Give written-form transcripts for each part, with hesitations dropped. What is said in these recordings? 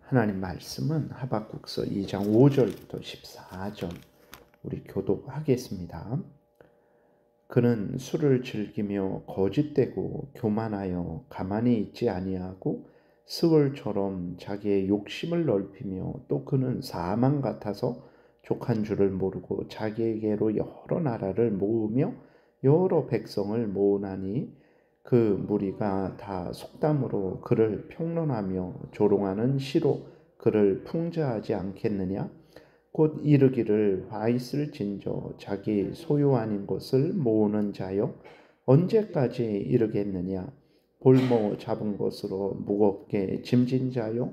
하나님 말씀은 하박국서 2장 5절부터 14절 우리 교독하겠습니다. 그는 술을 즐기며 거짓되고 교만하여 가만히 있지 아니하고 스월처럼 자기의 욕심을 넓히며 또 그는 사망 같아서 족한 줄을 모르고 자기에게로 여러 나라를 모으며 여러 백성을 모으나니 그 무리가 다 속담으로 그를 평론하며 조롱하는 시로 그를 풍자하지 않겠느냐? 곧 이르기를 화 있을진저 자기 소유 아닌 것을 모으는 자여 언제까지 이르겠느냐? 볼모 잡은 것으로 무겁게 짐진 자여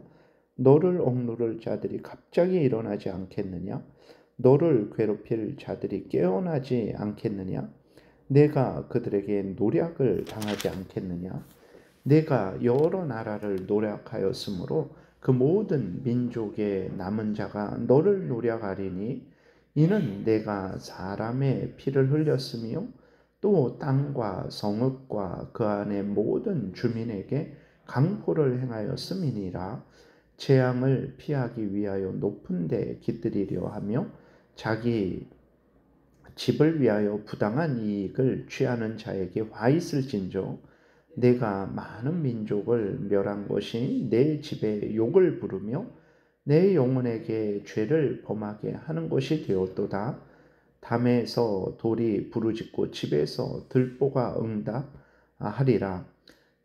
너를 억누를 자들이 갑자기 일어나지 않겠느냐? 너를 괴롭힐 자들이 깨어나지 않겠느냐? 내가 그들에게 노략을 당하지 않겠느냐? 내가 여러 나라를 노략하였으므로 그 모든 민족의 남은 자가 너를 노략하리니 이는 내가 사람의 피를 흘렸으며 또 땅과 성읍과 그 안의 모든 주민에게 강포를 행하였음이니라. 재앙을 피하기 위하여 높은 데 깃들이려 하며 자기 집을 위하여 부당한 이익을 취하는 자에게 화 있을진저 내가 많은 민족을 멸한 것이 내 집에 욕을 부르며 내 영혼에게 죄를 범하게 하는 것이 되었도다. 담에서 돌이 부르짖고 집에서 들보가 응답하리라.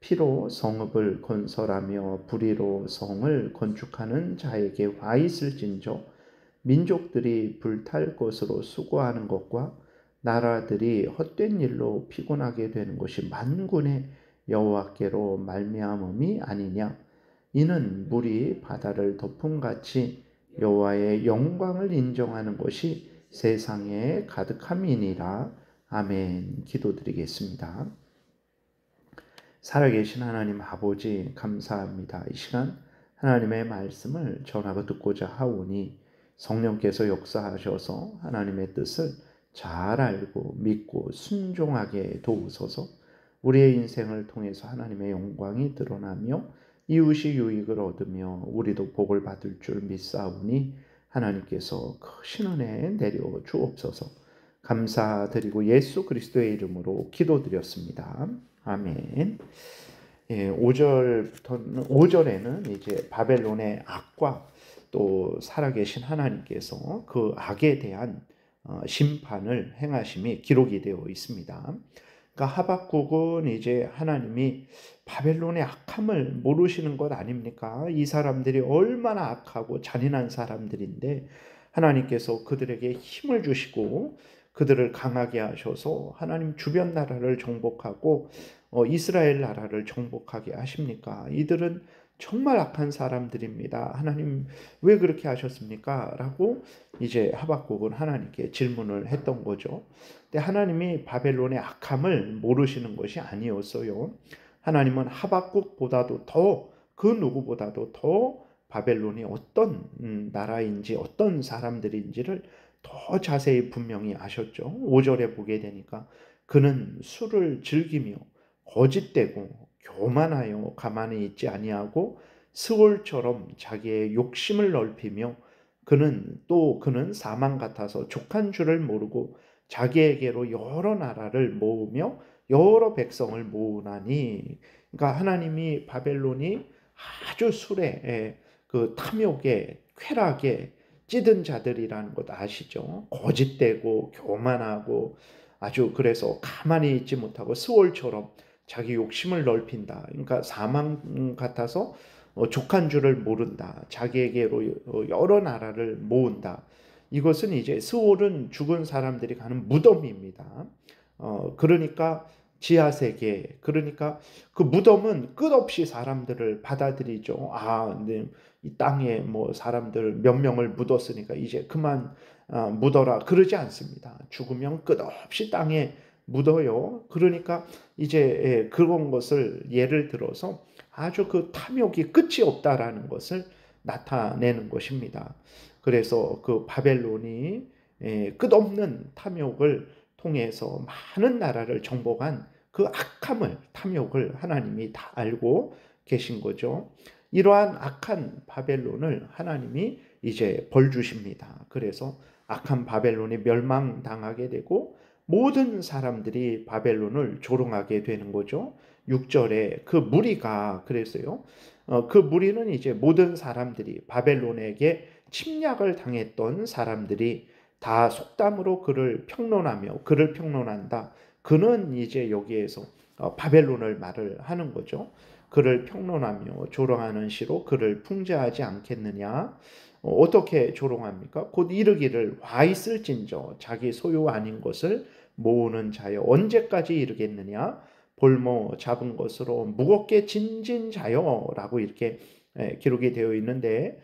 피로 성읍을 건설하며 불의로 성을 건축하는 자에게 화 있을진저 민족들이 불탈 것으로 수고하는 것과 나라들이 헛된 일로 피곤하게 되는 것이 만군의 여호와께로 말미암음이 아니냐. 이는 물이 바다를 덮음같이 여호와의 영광을 인정하는 것이 세상에 가득함이니라. 아멘. 기도드리겠습니다. 살아계신 하나님 아버지 감사합니다. 이 시간 하나님의 말씀을 전하고 듣고자 하오니 성령께서 역사하셔서 하나님의 뜻을 잘 알고 믿고 순종하게 도우소서. 우리의 인생을 통해서 하나님의 영광이 드러나며 이웃이 유익을 얻으며 우리도 복을 받을 줄 믿사오니 하나님께서 크신 은혜 내려 주옵소서. 감사드리고 예수 그리스도의 이름으로 기도드렸습니다. 아멘. 5절에는 이제 바벨론의 악과 또 살아계신 하나님께서 그 악에 대한 심판을 행하심이 기록이 되어 있습니다. 그러니까 하박국은 이제 하나님이 바벨론의 악함을 모르시는 것 아닙니까? 이 사람들이 얼마나 악하고 잔인한 사람들인데 하나님께서 그들에게 힘을 주시고 그들을 강하게 하셔서 하나님 주변 나라를 정복하고 이스라엘 나라를 정복하게 하십니까? 이들은 정말 악한 사람들입니다. 하나님 왜 그렇게 하셨습니까? 라고 이제 하박국은 하나님께 질문을 했던 거죠. 근데 하나님이 바벨론의 악함을 모르시는 것이 아니었어요. 하나님은 하박국보다도 더 그 누구보다도 더 바벨론이 어떤 나라인지 어떤 사람들인지를 더 자세히 분명히 아셨죠. 5절에 보게 되니까 그는 술을 즐기며 거짓되고 교만하여 가만히 있지 아니하고 스월처럼 자기의 욕심을 넓히며 그는 사망 같아서 족한 줄을 모르고 자기에게로 여러 나라를 모으며 여러 백성을 모으나니. 그러니까 하나님이 바벨론이 아주 술에 그 탐욕에 쾌락에 찌든 자들이라는 것 아시죠? 거짓되고 교만하고 아주 그래서 가만히 있지 못하고 스월처럼 자기 욕심을 넓힌다. 그러니까 사망 같아서 족한 줄을 모른다. 자기에게로 여러 나라를 모은다. 이것은 이제 스월은 죽은 사람들이 가는 무덤입니다. 그러니까 지하세계, 그러니까 그 무덤은 끝없이 사람들을 받아들이죠. 근데 이 땅에 뭐 사람들 몇 명을 묻었으니까 이제 그만 묻어라 그러지 않습니다. 죽으면 끝없이 땅에 묻어요. 그러니까 이제 그런 것을 예를 들어서 아주 그 탐욕이 끝이 없다라는 것을 나타내는 것입니다. 그래서 그 바벨론이 끝없는 탐욕을 통해서 많은 나라를 정복한 그 악함을, 탐욕을 하나님이 다 알고 계신 거죠. 이러한 악한 바벨론을 하나님이 이제 벌 주십니다. 그래서 악한 바벨론이 멸망당하게 되고 모든 사람들이 바벨론을 조롱하게 되는 거죠. 6절에 그 무리가 그랬어요. 그 무리는 이제 모든 사람들이 바벨론에게 침략을 당했던 사람들이 다 속담으로 그를 평론하며 그를 평론한다. 그는 이제 여기에서 바벨론을 말을 하는 거죠. 그를 평론하며 조롱하는 시로 그를 풍자하지 않겠느냐. 어떻게 조롱합니까? 곧 이르기를 와 있을진저 자기 소유 아닌 것을 모으는 자여 언제까지 이르겠느냐. 볼모 잡은 것으로 무겁게 진진 자여라고 이렇게 기록이 되어 있는데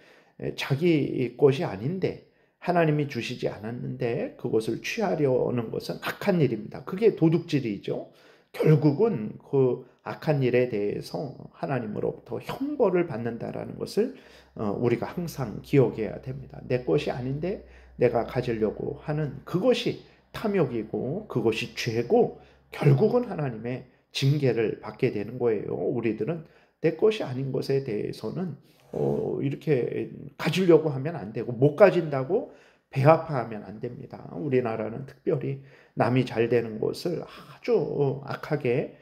자기 것이 아닌데 하나님이 주시지 않았는데 그것을 취하려는 것은 악한 일입니다. 그게 도둑질이죠. 결국은 그 악한 일에 대해서 하나님으로부터 형벌을 받는다라는 것을 우리가 항상 기억해야 됩니다. 내 것이 아닌데 내가 가지려고 하는 그것이 탐욕이고 그것이 죄고 결국은 하나님의 징계를 받게 되는 거예요. 우리들은 내 것이 아닌 것에 대해서는 이렇게 가지려고 하면 안 되고 못 가진다고 배아파하면 안 됩니다. 우리나라는 특별히 남이 잘 되는 것을 아주 악하게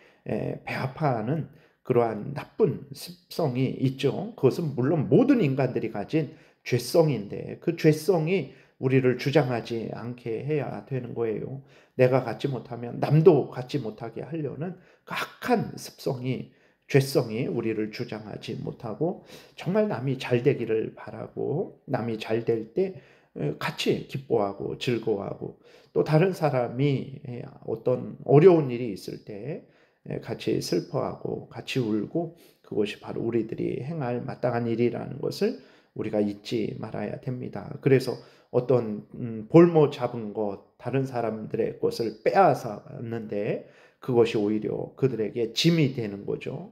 배아파하는 그러한 나쁜 습성이 있죠. 그것은 물론 모든 인간들이 가진 죄성인데 그 죄성이 우리를 주장하지 않게 해야 되는 거예요. 내가 갖지 못하면 남도 갖지 못하게 하려는 그 악한 습성이 죄성이 우리를 주장하지 못하고 정말 남이 잘 되기를 바라고 남이 잘 될 때 같이 기뻐하고 즐거워하고 또 다른 사람이 어떤 어려운 일이 있을 때 같이 슬퍼하고 같이 울고 그것이 바로 우리들이 행할 마땅한 일이라는 것을 우리가 잊지 말아야 됩니다. 그래서 어떤 볼모 잡은 것 다른 사람들의 것을 빼앗았는데 그것이 오히려 그들에게 짐이 되는 거죠.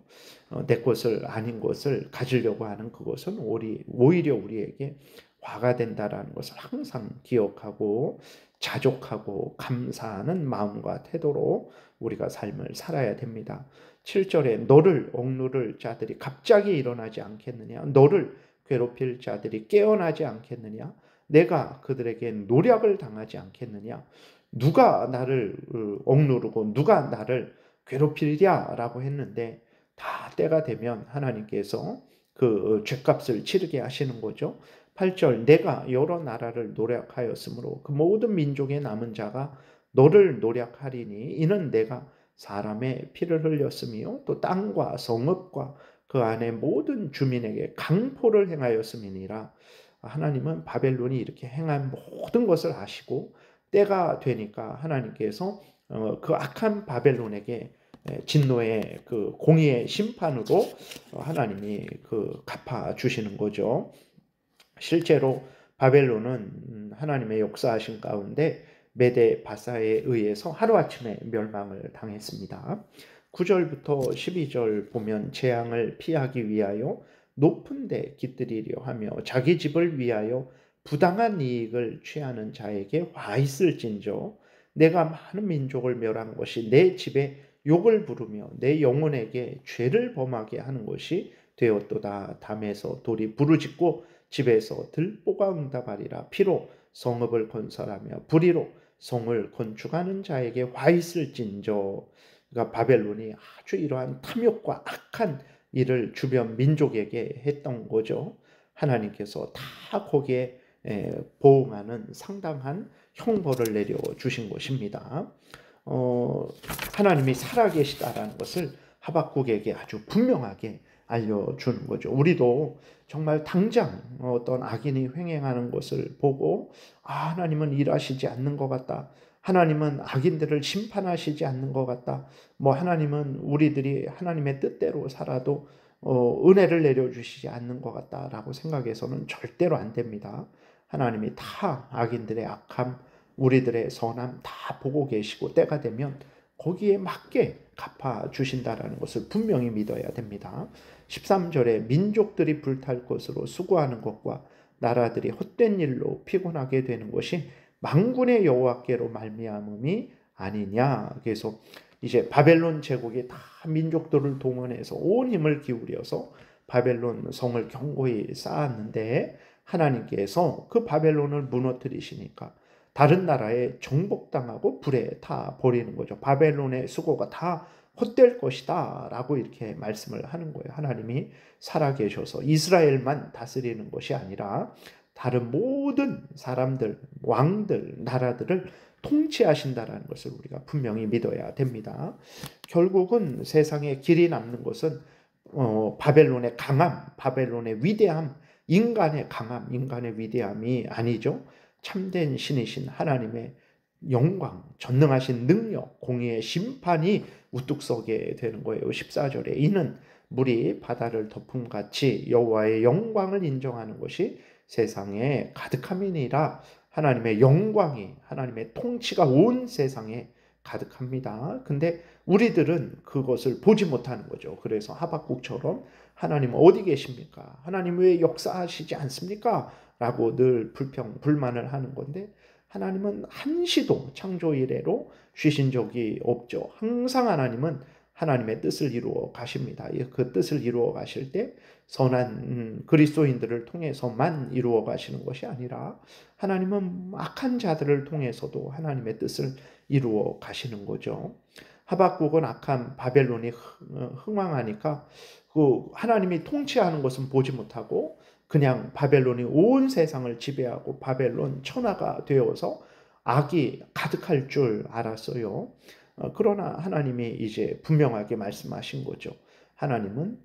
내 것을 아닌 것을 가지려고 하는 그것은 오히려 우리에게 화가 된다라는 것을 항상 기억하고 자족하고 감사하는 마음과 태도로 우리가 삶을 살아야 됩니다. 7절에 너를 억누를 자들이 갑자기 일어나지 않겠느냐. 너를 괴롭힐 자들이 깨어나지 않겠느냐. 내가 그들에게 노략을 당하지 않겠느냐. 누가 나를 억누르고 누가 나를 괴롭히랴라고 했는데 다 때가 되면 하나님께서 그 죄값을 치르게 하시는 거죠. 8절 내가 여러 나라를 노략하였으므로 그 모든 민족의 남은 자가 너를 노략하리니 이는 내가 사람의 피를 흘렸으며 또 땅과 성읍과 그 안에 모든 주민에게 강포를 행하였음이니라. 하나님은 바벨론이 이렇게 행한 모든 것을 아시고 때가 되니까 하나님께서 그 악한 바벨론에게 진노의 그 공의의 심판으로 하나님이 그 갚아 주시는 거죠. 실제로 바벨론은 하나님의 역사하신 가운데 메데 바사에 의해서 하루아침에 멸망을 당했습니다. 9절부터 12절 보면 재앙을 피하기 위하여 높은 데 깃들이려 하며 자기 집을 위하여 부당한 이익을 취하는 자에게 와 있을진저 내가 많은 민족을 멸한 것이 내 집에 욕을 부르며 내 영혼에게 죄를 범하게 하는 것이 되었도다. 담에서 돌이 부르짖고 집에서 들보가 응답하리라. 피로 성읍을 건설하며 불의로 성을 건축하는 자에게 와 있을진저. 그러니까 바벨론이 아주 이러한 탐욕과 악한 일을 주변 민족에게 했던 거죠. 하나님께서 다 거기에 보응하는 상당한 형벌을 내려 주신 것입니다. 하나님이 살아계시다라는 것을 하박국에게 아주 분명하게 알려주는 거죠. 우리도 정말 당장 어떤 악인이 횡행하는 것을 보고 하나님은 일하시지 않는 것 같다. 하나님은 악인들을 심판하시지 않는 것 같다. 하나님은 우리들이 하나님의 뜻대로 살아도 은혜를 내려주시지 않는 것 같다라고 생각해서는 절대로 안 됩니다. 하나님이 다 악인들의 악함, 우리들의 선함 다 보고 계시고 때가 되면 거기에 맞게 갚아주신다라는 것을 분명히 믿어야 됩니다. 13절에 민족들이 불탈 것으로 수고하는 것과 나라들이 헛된 일로 피곤하게 되는 것이 만군의 여호와께로 말미암음이 아니냐. 그래서 이제 바벨론 제국이 다 민족들을 동원해서 온 힘을 기울여서 바벨론 성을 견고히 쌓았는데 하나님께서 그 바벨론을 무너뜨리시니까 다른 나라에 정복당하고 불에 타 버리는 거죠. 바벨론의 수고가 다 헛될 것이다 라고 이렇게 말씀을 하는 거예요. 하나님이 살아계셔서 이스라엘만 다스리는 것이 아니라 다른 모든 사람들, 왕들, 나라들을 통치하신다라는 것을 우리가 분명히 믿어야 됩니다. 결국은 세상에 길이 남는 것은 바벨론의 강함, 바벨론의 위대함, 인간의 강함, 인간의 위대함이 아니죠. 참된 신이신 하나님의 영광, 전능하신 능력, 공의의 심판이 우뚝 서게 되는 거예요. 14절에 이는 물이 바다를 덮음같이 여호와의 영광을 인정하는 것이 세상에 가득함이니라. 하나님의 영광이, 하나님의 통치가 온 세상에 가득합니다. 근데 우리들은 그것을 보지 못하는 거죠. 그래서 하박국처럼 하나님 어디 계십니까? 하나님 왜 역사하시지 않습니까? 라고 늘 불만을 하는 건데 하나님은 한시도 창조 이래로 쉬신 적이 없죠. 항상 하나님은 하나님의 뜻을 이루어 가십니다. 그 뜻을 이루어 가실 때 선한 그리스도인들을 통해서만 이루어 가시는 것이 아니라 하나님은 악한 자들을 통해서도 하나님의 뜻을 이루어 가시는 거죠. 하박국은 악한 바벨론이 흥왕하니까 그 하나님이 통치하는 것은 보지 못하고 그냥 바벨론이 온 세상을 지배하고 바벨론 천하가 되어서 악이 가득할 줄 알았어요. 그러나 하나님이 이제 분명하게 말씀하신 거죠. 하나님은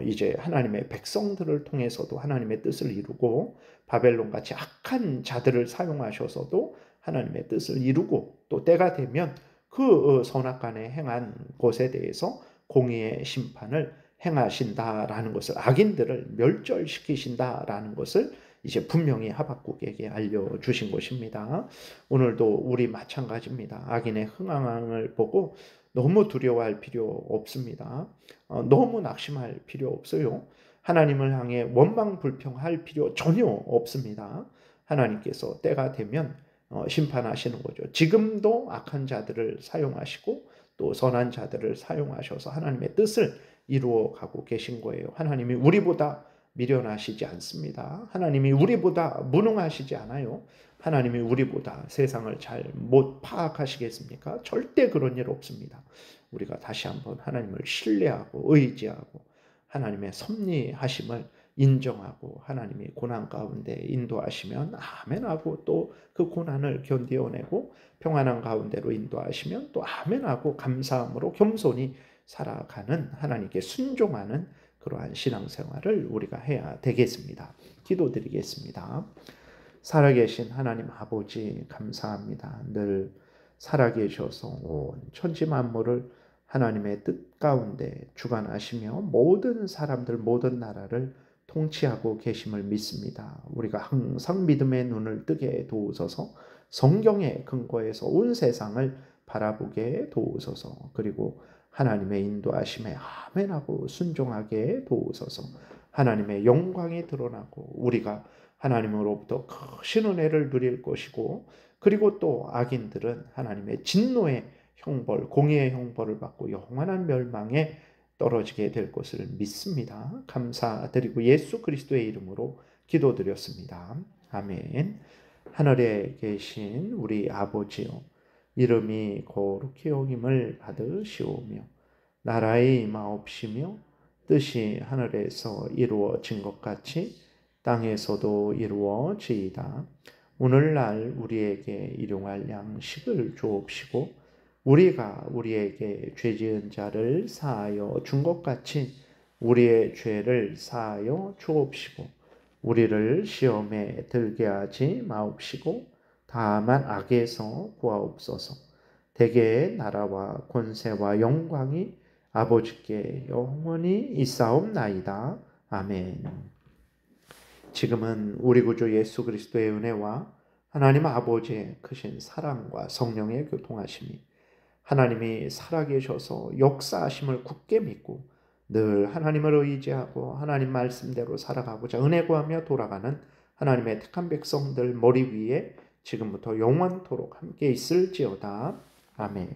이제 하나님의 백성들을 통해서도 하나님의 뜻을 이루고 바벨론같이 악한 자들을 사용하셔서도 하나님의 뜻을 이루고 또 때가 되면 그 선악간에 행한 것에 대해서 공의의 심판을 행하신다라는 것을, 악인들을 멸절시키신다라는 것을 이제 분명히 하박국에게 알려주신 것입니다. 오늘도 우리 마찬가지입니다. 악인의 흥황을 보고 너무 두려워할 필요 없습니다. 너무 낙심할 필요 없어요. 하나님을 향해 원망불평할 필요 전혀 없습니다. 하나님께서 때가 되면 심판하시는 거죠. 지금도 악한 자들을 사용하시고 또 선한 자들을 사용하셔서 하나님의 뜻을 이루어 가고 계신 거예요. 하나님이 우리보다 미련하시지 않습니다. 하나님이 우리보다 무능하시지 않아요. 하나님이 우리보다 세상을 잘 못 파악하시겠습니까? 절대 그런 일 없습니다. 우리가 다시 한번 하나님을 신뢰하고 의지하고 하나님의 섭리하심을 인정하고 하나님이 고난 가운데 인도하시면 아멘하고 또 그 고난을 견디어내고 평안한 가운데로 인도하시면 또 아멘하고 감사함으로 겸손히 살아가는 하나님께 순종하는 그러한 신앙생활을 우리가 해야 되겠습니다. 기도드리겠습니다. 살아계신 하나님 아버지 감사합니다. 늘 살아계셔서 온 천지 만물을 하나님의 뜻 가운데 주관하시며 모든 사람들 모든 나라를 통치하고 계심을 믿습니다. 우리가 항상 믿음의 눈을 뜨게 도우소서. 성경의 근거에서 온 세상을 바라보게 도우소서. 그리고 하나님의 인도하심에 아멘하고 순종하게 도우소서. 하나님의 영광이 드러나고 우리가 하나님으로부터 크신 은혜를 누릴 것이고 그리고 또 악인들은 하나님의 진노의 형벌, 공의의 형벌을 받고 영원한 멸망에 떨어지게 될 것을 믿습니다. 감사드리고 예수 그리스도의 이름으로 기도드렸습니다. 아멘. 하늘에 계신 우리 아버지요, 이름이 거룩히 여김을 받으시오며 나라의 임하옵시며 뜻이 하늘에서 이루어진 것 같이 땅에서도 이루어지이다. 오늘날 우리에게 일용할 양식을 주옵시고 우리가 우리에게 죄지은 자를 사하여 준 것 같이 우리의 죄를 사하여 주옵시고 우리를 시험에 들게 하지 마옵시고 다만 악에서 구하옵소서. 대개의 나라와 권세와 영광이 아버지께 영원히 있사옵나이다. 아멘. 지금은 우리 구주 예수 그리스도의 은혜와 하나님 아버지의 크신 사랑과 성령의 교통하심이 하나님이 살아계셔서 역사하심을 굳게 믿고 늘 하나님을 의지하고 하나님 말씀대로 살아가고자 은혜 구하며 돌아가는 하나님의 택한 백성들 머리 위에 지금부터 영원토록 함께 있을지어다. 아멘.